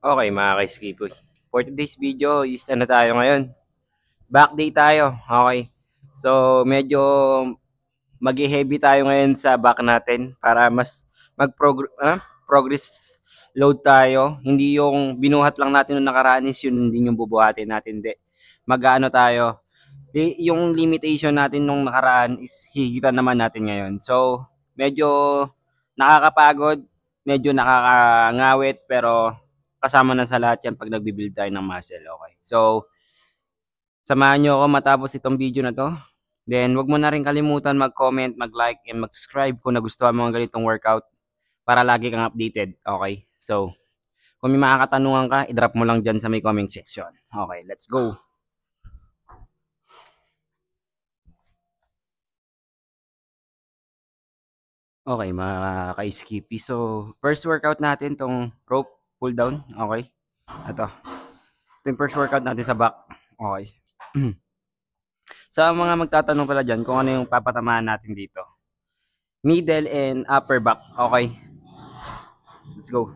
Okay mga ka-skipoy. For today's video is ano tayo ngayon? Back day tayo. Okay. So medyo mag-heavy tayo ngayon sa back natin para mas progress load tayo. Hindi yung binuhat lang natin nung nakaraan is yun hindi yung bubuhatin natin. Hindi. Mag-ano tayo. Yung limitation natin nung nakaraan is hihigitan naman natin ngayon. So medyo nakakapagod, medyo nakakangawit pero kasama na sa lahat yan pag nagbi-build tayo ng muscle. Okay. So, samahan nyo ako matapos itong video na to. Then, wag mo na rin kalimutan mag-comment, mag-like, and mag-subscribe kung nagustuhan mo ang ganitong workout para lagi kang updated. Okay. So, kung may mga katanungan ka, i-drop mo lang dyan sa may comment section. Okay, let's go. Okay, mga ka-skippy. So, first workout natin tong rope pull down. Okay. Ito. Ito yung first workout natin sa back. Okay. Sa mga magtatanong pala dyan kung ano yung papatamaan natin dito. Middle and upper back. Okay. Let's go.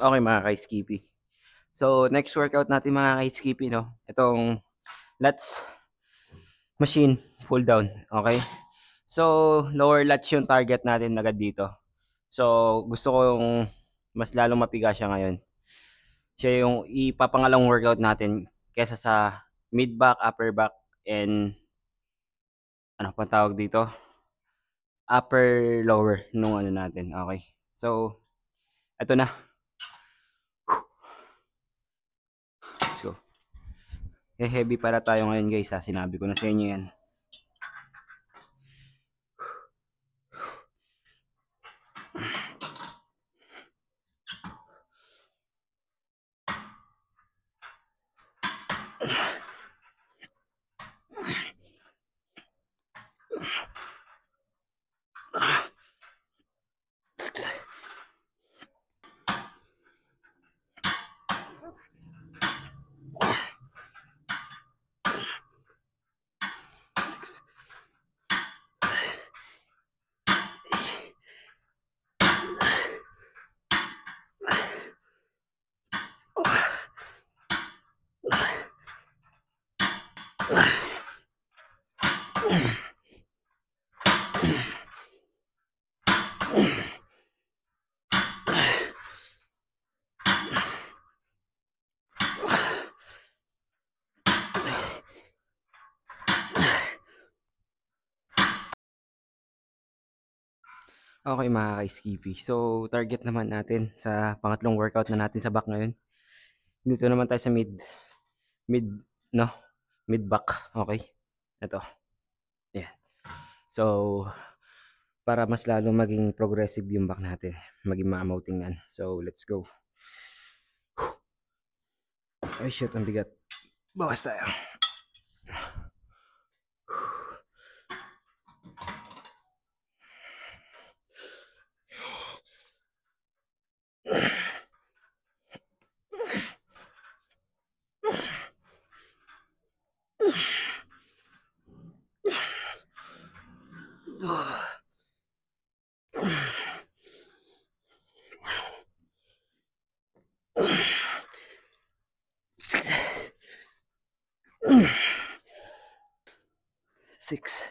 Okay mga ka-skippy. So, next workout natin mga ka-skippy, no? Itong lats machine pull down. Okay? So, lower lats yung target natin agad dito. So, gusto ko yung mas lalong mapiga siya ngayon. Siya yung ipapangalawang workout natin kesa sa mid back, upper back, and ano pa tawag dito? Upper lower nung ano natin. Okay. So, eto na. Let's go. Heavy para tayo ngayon guys ha. Sinabi ko na sa inyo yan. Okay mga ka-skippy. So, target naman natin sa pangatlong workout na natin sa back ngayon. Dito naman tayo sa mid, no? Mid back. Okay? Ito. Yan. So, para mas lalo maging progressive yung back natin. Maging maamaw tingnan. So, let's go. Ay, shit. Ang bigat. Bawas tayo. 6.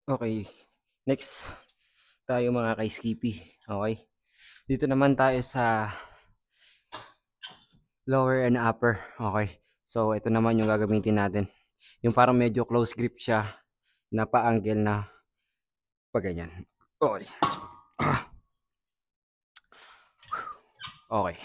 Okay. Next tayo mga ka-skippy. Okay. Dito naman tayo sa lower and upper. Okay. So, ito naman yung gagamitin natin. Yung parang medyo close grip siya na pa-angle na pag ganyan. Okay. Okay.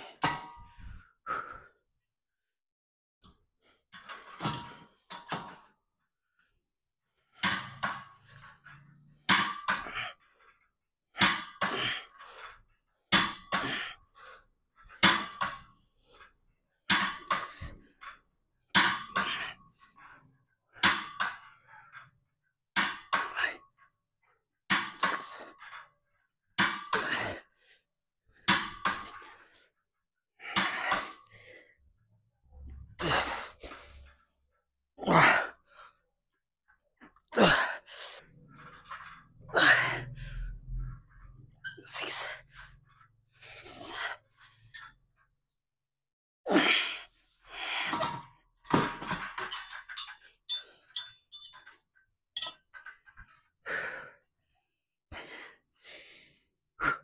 Six.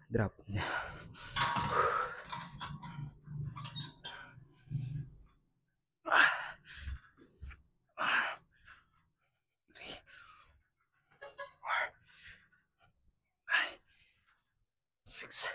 Drop. Six.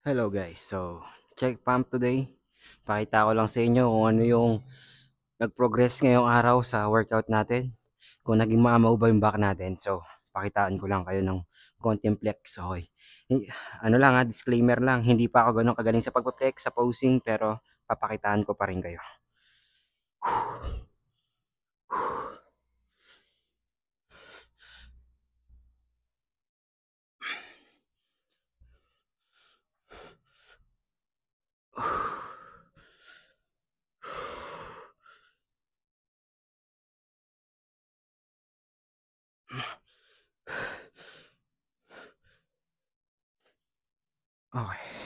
Hello guys. So, check pump today. Pakita ko lang sa inyo kung ano yung nag-progress ngayong araw sa workout natin. Kung naging maamaw ba yung back natin. So, pakitaan ko lang kayo ng konting flex. Okay. Ano lang ha, disclaimer lang. Hindi pa ako ganun kagaling sa pagpa-flex, sa posing, pero papakitaan ko pa rin kayo. Okay.